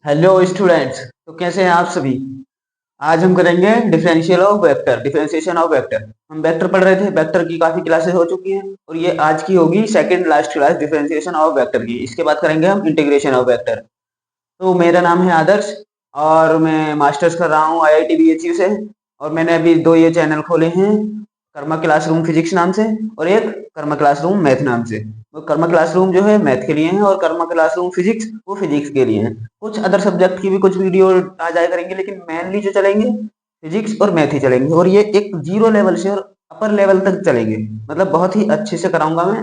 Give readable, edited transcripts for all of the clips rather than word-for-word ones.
Hello students. तो कैसे हैं आप सभी। आज हम करेंगे differential of vector, differentiation of vector. हम वेक्टर पढ़ रहे थे, वेक्टर की काफी क्लासेस हो चुकी हैं और ये आज की होगी second last class differentiation of vector की। इसके बाद करेंगे हम इंटीग्रेशन ऑफ वेक्टर। तो मेरा नाम है आदर्श और मैं मास्टर्स कर रहा हूँ आईआईटी बीएचयू से। और मैंने अभी दो ये चैनल खोले हैं, कर्मा क्लासरूम फिजिक्स नाम से और एक कर्मा क्लासरूम मैथ नाम से। वो कर्मा क्लासरूम जो है मैथ के लिए है और कर्मा क्लासरूम फिजिक्स वो फिजिक्स के लिए है। कुछ अदर सब्जेक्ट की भी कुछ वीडियो आ जाया करेंगे, लेकिन मेनली जो चलेंगे फिजिक्स और मैथ ही चलेंगे। और ये एक जीरो लेवल से और अपर लेवल तक चलेंगे, मतलब बहुत ही अच्छे से कराऊंगा मैं।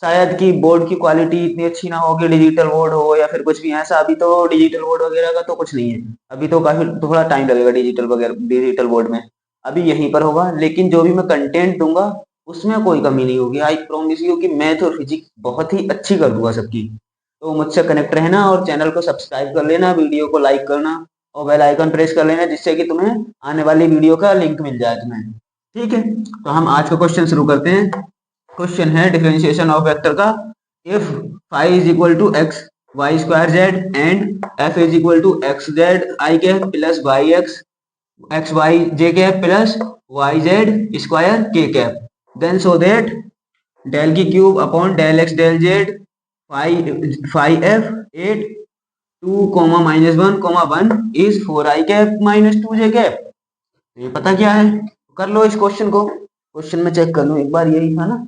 शायद कि बोर्ड की क्वालिटी इतनी अच्छी ना हो कि डिजिटल बोर्ड हो या फिर कुछ भी ऐसा। अभी तो डिजिटल बोर्ड वगैरह का तो कुछ नहीं है, अभी तो काफी थोड़ा टाइम लगेगा डिजिटल वगैरह डिजिटल बोर्ड में। अभी यहीं पर होगा, लेकिन जो भी मैं कंटेंट दूंगा उसमें कोई कमी नहीं होगी। आई प्रॉमिस यू कि मैथ और फिजिक्स बहुत ही अच्छी कर दूंगा सबकी। तो मुझसे कनेक्ट रहना और चैनल को सब्सक्राइब कर लेना, वीडियो को लाइक करना और बेल आइकन प्रेस कर लेना, जिससे कि तुम्हें आने वाली वीडियो का लिंक मिल जाए तुम्हें। ठीक है, तो हम आज का क्वेश्चन शुरू करते हैं। क्वेश्चन है डिफरेंशिएशन ऑफ वेक्टर का। If phi is equal to x Y square z and f is equal to x Z I cap plus y x x y j cap plus Y Z square के cap, then show that del की cube upon del x del Z phi phi f at two comma minus one comma one is four i cap minus two j cap. ये पता क्या है, कर लो इस question को। Question में check कर लो एक बार, यही था ना।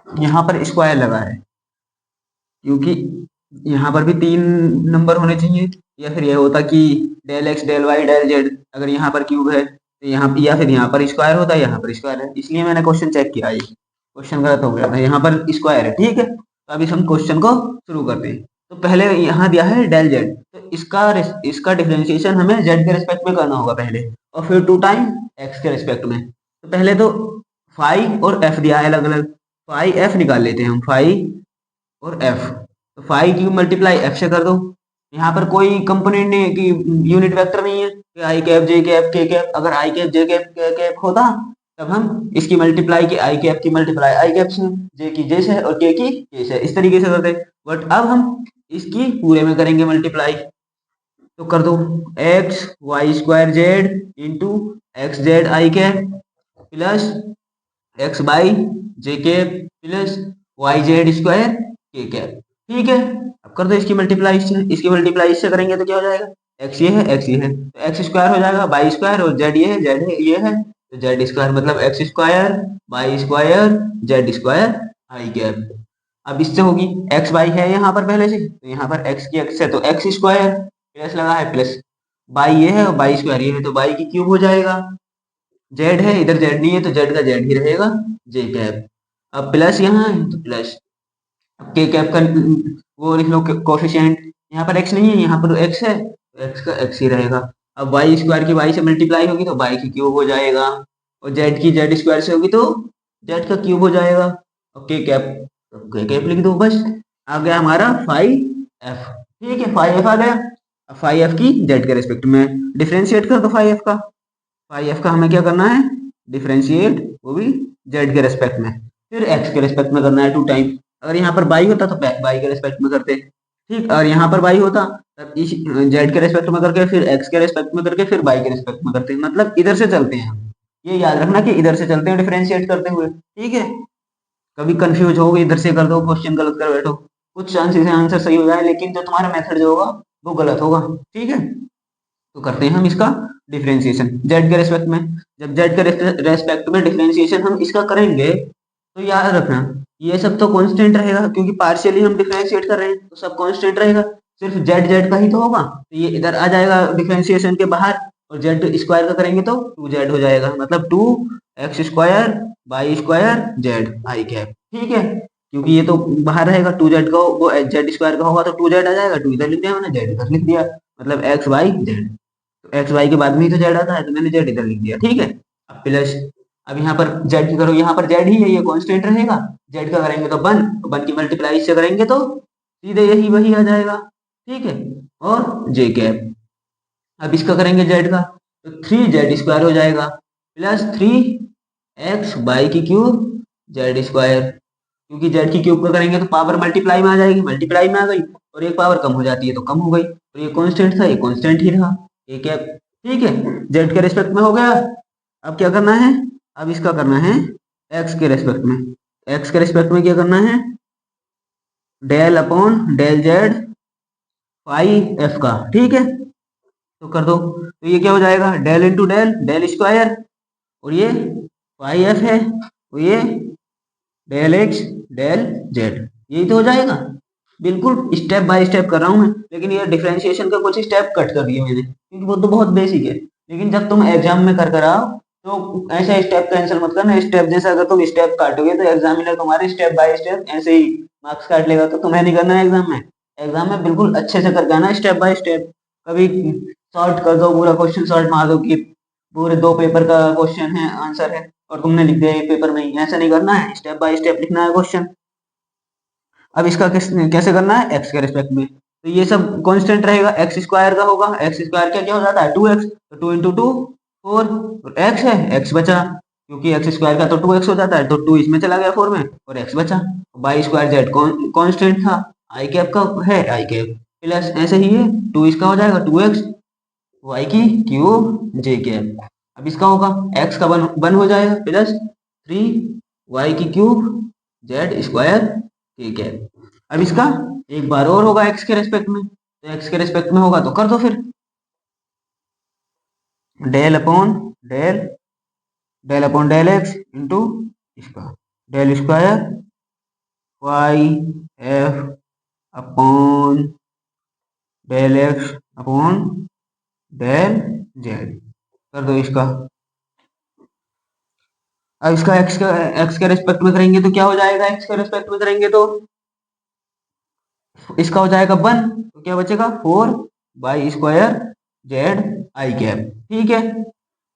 यहाँ पर स्क्वायर लगा है क्योंकि यहाँ पर भी तीन नंबर होने चाहिए, या फिर यह होता कि del x del Y del Z, अगर यहाँ पर क्यूब है तो यहाँ, या फिर यहाँ पर स्क्वायर होता है, यहाँ पर स्क्वायर है, इसलिए मैंने क्वेश्चन चेक किया। ये क्वेश्चन गलत हो गया था, यहाँ पर स्क्वायर है। ठीक है, तो अभी हम क्वेश्चन को शुरू करते हैं। तो पहले यहाँ दिया है डेल जेड, तो इसका डिफरेंशिएशन हमें जेड के रिस्पेक्ट में करना होगा पहले, और फिर टू टाइम एक्स के रिस्पेक्ट में। तो पहले तो फाइव और एफ दिया है अलग अलग, फाइव एफ निकाल लेते हैं हम, फाइव और एफ। तो फाइव क्यूब मल्टीप्लाई एफ से कर दो। यहाँ पर कोई कंपोनेंट नहीं है कि यूनिट वेक्टर नहीं है कि आई कैप जे कैप के कैप। अगर आई कैप जे कैप के कैप होता तब हम इसकी मल्टीप्लाई की आई कैप की मल्टीप्लाई आई कैप से, जे की जे से और के से, इस तरीके से करते। बट अब हम इसकी पूरे में करेंगे मल्टीप्लाई। तो कर दो X Y square Z into X Z I cap plus X by J cap plus Y Z square के कैप। ठीक है, अब कर दो इसकी मल्टीप्लाई इससे, इसकी मल्टीप्लाई इससे करेंगे तो क्या हो जाएगा, एक्स ये है एक्स ये है तो एक्स स्क्वायर हो जाएगा बाई स्क्वायर, और जेड ये है जेड है ये है तो जेड स्क्वायर, मतलब x square by square Z square I cap. अब इससे होगी एक्स बाई है यहाँ पर पहले से, तो यहाँ पर एक्स की एक्स है तो एक्स स्क्वायर प्लस लगा है प्लस बाई ये है और बाई स्क्वायर ये है तो बाई की क्यूब हो जाएगा। जेड है इधर, जेड नहीं है तो जेड का जेड ही रहेगा, जे कैप। अब प्लस यहाँ है तो प्लस, अब के कैप का वो लिख लो कोफिशिएंट। यहाँ पर एक्स नहीं है, यहाँ पर एक्स है तो एक्स का एक्स ही रहेगा। अब वाई स्क्वायर की वाई से मल्टीप्लाई होगी तो वाई की क्यूब हो जाएगा, और जेड की जेड स्क्वायर से होगी तो जेड का क्यूब हो जाएगा। और के कैप, तो के कैप लिख दो बस। आ गया हमारा फाइव एफ। ठीक है, फाइव एफ आ गया। अब फाइव एफ की जेड के रेस्पेक्ट में डिफ्रेंशिएट कर दो फाइव एफ का। फाइव एफ का हमें क्या करना है, डिफरेंशिएट, वो भी जेड के रेस्पेक्ट में, फिर एक्स के रेस्पेक्ट में करना है टू टाइम। अगर यहाँ पर बाई होता तो बाई के रेस्पेक्ट में करते। ठीक, और यहाँ पर बाई होता तब इस जेड के रेस्पेक्ट में करके फिर एक्स के रेस्पेक्ट में करके फिर बाई के रेस्पेक्ट में करते, मतलब इधर से चलते हैं हम। ये याद रखना कि इधर से चलते हैं डिफरेंशिएट करते हुए। ठीक है, कभी कंफ्यूज हो इधर से कर दो क्वेश्चन गलत कर बैठो, कुछ चांसेस है आंसर सही हो जाए, लेकिन जो तुम्हारा मेथड जो होगा वो गलत होगा। ठीक है, तो करते हैं हम इसका डिफरेंशिएशन जेड के रेस्पेक्ट में। जब जेड के रेस्पेक्ट में डिफरेंशिएशन हम इसका करेंगे तो याद रखना ये सब तो कांस्टेंट रहेगा, क्योंकि पार्शियली हम डिफरेंशिएट कर रहे हैं तो सब कांस्टेंट रहेगा। सिर्फ जेड जेड का ही तो होगा, तो ये इधर आ जाएगा डिफरेंशिएशन के बाहर, और जेड स्क्वायर का करेंगे तो टू जेड हो जाएगा, मतलब two X square by square Z I cap. ठीक है, क्योंकि ये तो बाहर रहेगा, टू जेड का वो जेड स्क्वायर का होगा तो टू जेड आ जाएगा, टू इधर लिख दिया मैंने जेड इधर लिख दिया, मतलब एक्स बाई जेड। तो एक्स वाई के बाद में ही तो जेड आता है तो मैंने जेड इधर लिख दिया। ठीक है, अब प्लस, अब यहाँ पर जेड की करो, यहाँ पर जेड ही है ये कांस्टेंट रहेगा। जेड का करेंगे तो वन, वन की मल्टीप्लाई से करेंगे तो सीधे यही वही आ जाएगा। ठीक है, और जे कैप, अब इसका करेंगे जेड का तो थ्री जेड स्क्वायर हो जाएगा प्लस थ्री एक्स बाई की क्यूब जेड स्क्वायर, क्योंकि जेड की क्यूब का करेंगे तो पावर मल्टीप्लाई में आ जाएगी, मल्टीप्लाई में आ गई और एक पावर कम हो जाती है तो कम हो गई, तो ये कांस्टेंट था, ये कांस्टेंट ही रहा, ये क्या, ठीक है, जेड के रिस्पेक्ट में हो गया। अब क्या करना है, अब इसका करना है एक्स के रिस्पेक्ट में, एक्स के रिस्पेक्ट में क्या करना है, del upon del Z phi F का, ठीक है, तो कर दो, तो ये क्या हो जाएगा, del into del del square, और ये फाई एफ है तो ये डेल एक्स डेल जेड, यही तो हो जाएगा। बिल्कुल स्टेप बाय स्टेप कर रहा हूँ मैं, लेकिन ये डिफरेंशिएशन का कुछ स्टेप कट कर दिए मैंने क्योंकि वो तो बहुत बेसिक है, लेकिन जब तुम एग्जाम में कर कर आओ तो ऐसे स्टेप कैंसिल मत करना, स्टेप जैसे अगर तुम स्टेप काटोगे तो एग्जामिनर तुम्हारे स्टेप बाय स्टेप ऐसे ही मार्क्स काट लेगा, तो तुम्हें नहीं करना है एग्जाम में, एग्जाम में बिल्कुल अच्छे से करके आना स्टेप बाय स्टेप, कभी शॉर्ट कर दो पूरा क्वेश्चन, शॉर्ट मार दो कि पूरे 2 पेपर का क्वेश्चन है आंसर है और तुमने लिख दिया एक पेपर में ही, ऐसा नहीं करना है, स्टेप बाय स्टेप लिखना है क्वेश्चन। अब इसका कैसे करना है, एक्स के रिस्पेक्ट में, तो ये सब कांस्टेंट रहेगा, एक्स स्क्वायर का होगा, एक्स स्क्वायर क्या क्या हो जाता है 2x, तो 2 इंटू 2 4, एक्स है एक्स बचा, क्योंकि एक्स स्क्वायर का तो 2x हो जाता है तो 2 इसमें चला गया 4 में और x बचा, बाई स्क्वायर जेड कांस्टेंट था, आई कैप का है आई कैप, प्लस ऐसे ही है 2 इसका हो जाएगा 2x वाई की क्यूब जे कैप, अब इसका होगा एक्स का वन हो जाएगा प्लस 3 वाई की क्यूब जेड स्क्वायर के कैप, अब इसका एक बार और होगा एक्स के रेस्पेक्ट में, तो एक्स के रेस्पेक्ट में होगा तो कर दो फिर, del upon del del upon del x into इसका del square y f upon del x upon del z, कर दो इसका। अब इसका एक्स के रेस्पेक्ट में करेंगे तो क्या हो जाएगा, एक्स के रेस्पेक्ट में करेंगे तो इसका हो जाएगा 1, तो क्या बचेगा 4 by square Z I cap, ठीक है,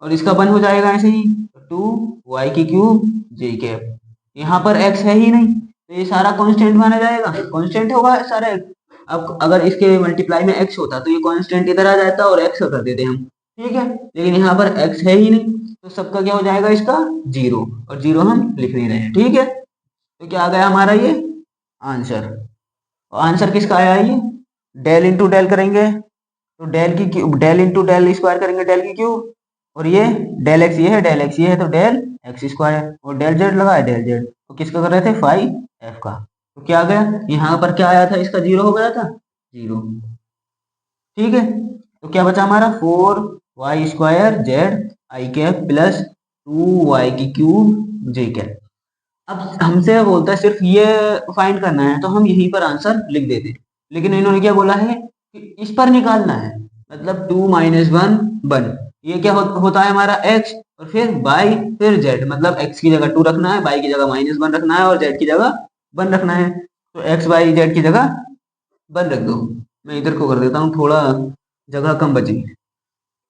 और इसका 1 हो जाएगा ऐसे ही 2 वाई की क्यूब जे कैप, यहाँ पर एक्स है ही नहीं तो ये सारा कांस्टेंट माना जाएगा, कांस्टेंट होगा सारे। अब अगर इसके मल्टीप्लाई में एक्स होता तो ये कांस्टेंट इधर आ जाता और एक्स कर देते हम, ठीक है, लेकिन यहाँ पर एक्स है ही नहीं तो सबका क्या हो जाएगा इसका 0, और 0 हम लिख नहीं रहे हैं, ठीक है, तो क्या आ गया हमारा ये आंसर, आंसर किसका आया ये, डेल इंटू डेल करेंगे तो डेल इंटू डेल स्क्वायर करेंगे डेल की क्यूब, और ये डेल एक्स ये है डेल एक्स ये है तो डेल एक्स स्क्वायर, और डेल जेड लगा है डेल जेड, तो किसका कर रहे थे फाई एफ का, तो क्या आ गया यहाँ पर क्या आया था इसका 0 हो गया था 0, ठीक है, तो क्या बचा हमारा 4 वाई स्क्वायर जेड आई कैप प्लस 2 वाई की क्यूब जे कैप। अब हमसे बोलता है सिर्फ ये फाइंड करना है तो हम यहीं पर आंसर लिख देते, लेकिन इन्होंने क्या बोला है कि इस पर निकालना है, मतलब 2 माइनस 1 ये क्या होता है हमारा x, और फिर बाई फिर z, मतलब x की जगह 2 रखना है, बाई की जगह -1 रखना है और z की जगह 1 रखना है, तो x बाई z की जगह 1 रख दो, मैं इधर को कर देता हूँ थोड़ा जगह कम बची,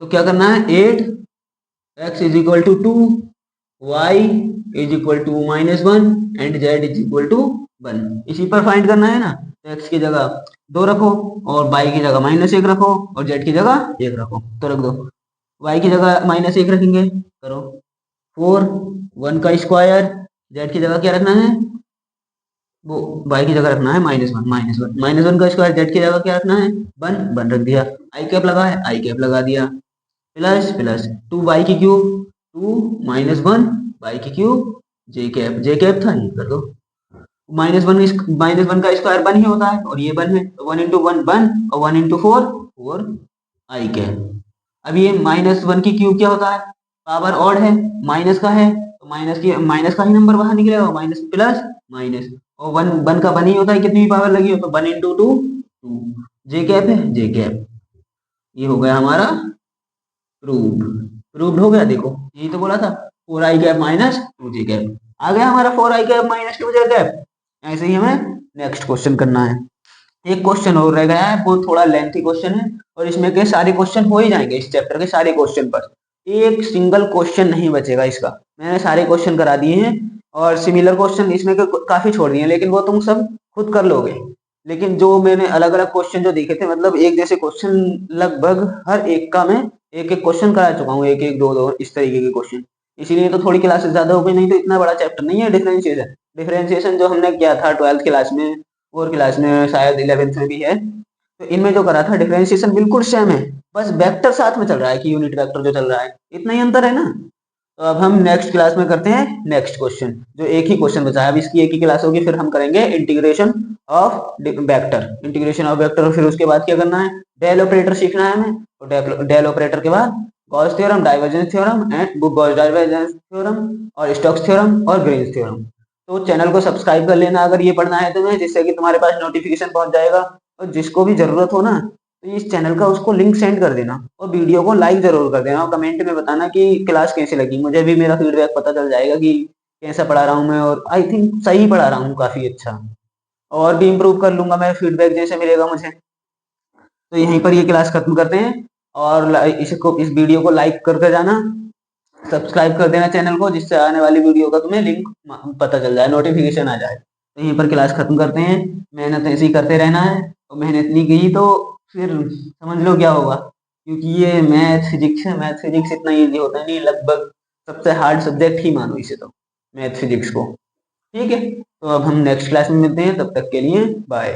तो क्या करना है 8x is equal to 2, y is equal to -1 and z is equal to 1, इसी पर फाइंड करना है ना, तो x की जगह 2 रखो और y की जगह -1 रखो और z की जगह 1 रखो, तो रख दो, y की जगह -1 रखेंगे, करो 4 1 का स्क्वायर, z की जगह क्या रखना है, वो y की जगह रखना है -1 का स्क्वायर, z की जगह क्या रखना है 1 रख दिया, आई कैप लगा है आई कैप लगा दिया, प्लस प्लस 2 y की क्यूब 2 - 1 y की क्यूब जे कैप था ये कर दो, -1 का स्क्वायर 1 ही होता है और ये 1 है तो 1 इंटू 1 1 और 1 इंटू 4 आई कैप, अब ये -1 की क्यूब क्या होता है, पावर ऑड है माइनस का है तो माइनस का ही नंबर बाहर निकलेगा, माइनस प्लस माइनस, और 1 का 1 ही होता है कितनी भी पावर लगी हो तो 1 इंटू 2 2, जे कैप है जे कैप, ये हो गया हमारा प्रूव्ड हो गया, देखो यही तो बोला था 4 आई कैप माइनस 2 जे कैप, आ गया हमारा 4 आई कैप माइनस 2 जे कैप। ऐसे ही हमें नेक्स्ट क्वेश्चन करना है, एक क्वेश्चन और रह गया है, वो थोड़ा लेंथी क्वेश्चन है और इसमें के सारे क्वेश्चन हो ही जाएंगे, इस चैप्टर के सारे क्वेश्चन पर एक सिंगल क्वेश्चन नहीं बचेगा इसका, मैंने सारे क्वेश्चन करा दिए हैं और सिमिलर क्वेश्चन इसमें के काफी छोड़ दिए हैं, लेकिन वो तुम सब खुद कर लोगे, लेकिन जो मैंने अलग अलग क्वेश्चन जो देखे थे, मतलब एक जैसे क्वेश्चन लगभग हर एक का मैं एक एक क्वेश्चन करा चुका हूँ, एक एक दो दो इस तरीके के क्वेश्चन, इसीलिए तो थोड़ी क्लासेस ज़्यादा हो गई, नहीं तो इतना बड़ा चैप्टर नहीं है डिफरेंशिएशन। डिफरेंशिएशन जो हमने किया था 12th क्लास में, 4 क्लास में, शायद 11th में भी है, तो इनमें जो करा था डिफरेंशिएशन बिल्कुल सेम है, बस वेक्टर साथ में चल रहा है कि यूनिट वेक्टर जो चल रहा है, इतना ही अंतर है ना। तो अब हम नेक्स्ट क्लास में करते हैं नेक्स्ट क्वेश्चन, जो एक ही क्वेश्चन बचा है, अब इसकी एक ही क्लास होगी, फिर हम करेंगे integration of vector, integration of vector, और फिर उसके बाद क्या करना है, डेल ऑपरेटर सीखना है हमें, तो डेल ऑपरेटर के बाद Gauss theorem, divergence theorem and Gauss divergence theorem, और स्टोक्स थ्योरम और ग्रीन्स थ्योरम। तो चैनल को सब्सक्राइब कर लेना अगर ये पढ़ना है तुम्हें, जिससे कि तुम्हारे पास नोटिफिकेशन पहुंच जाएगा, और जिसको भी जरूरत हो ना, तो इस चैनल का उसको लिंक सेंड कर देना, और वीडियो को लाइक जरूर कर देना, और कमेंट में बताना कि क्लास कैसी लगी, मुझे भी मेरा फीडबैक पता चल जाएगा कि कैसा पढ़ा रहा हूँ मैं, और आई थिंक सही पढ़ा रहा हूँ काफी अच्छा, और भी इम्प्रूव कर लूंगा मैं फीडबैक जैसे मिलेगा मुझे। तो यहीं पर ये क्लास खत्म करते हैं, और इस वीडियो को लाइक करते जाना, सब्सक्राइब कर देना चैनल को, जिससे आने वाली वीडियो का तुम्हें लिंक पता चल जाए, नोटिफिकेशन आ जाए। तो यहीं पर क्लास खत्म करते हैं, मेहनत ऐसे ही करते रहना है, और मेहनत नहीं की तो फिर समझ लो क्या होगा, क्योंकि ये मैथ फिजिक्स है, मैथ फिजिक्स इतना ईजी होता नहीं, लगभग सबसे हार्ड सब्जेक्ट ही मानो इसे तो, मैथ फिजिक्स को। ठीक है, तो अब हम नेक्स्ट क्लास में मिलते हैं, तब तक के लिए बाय।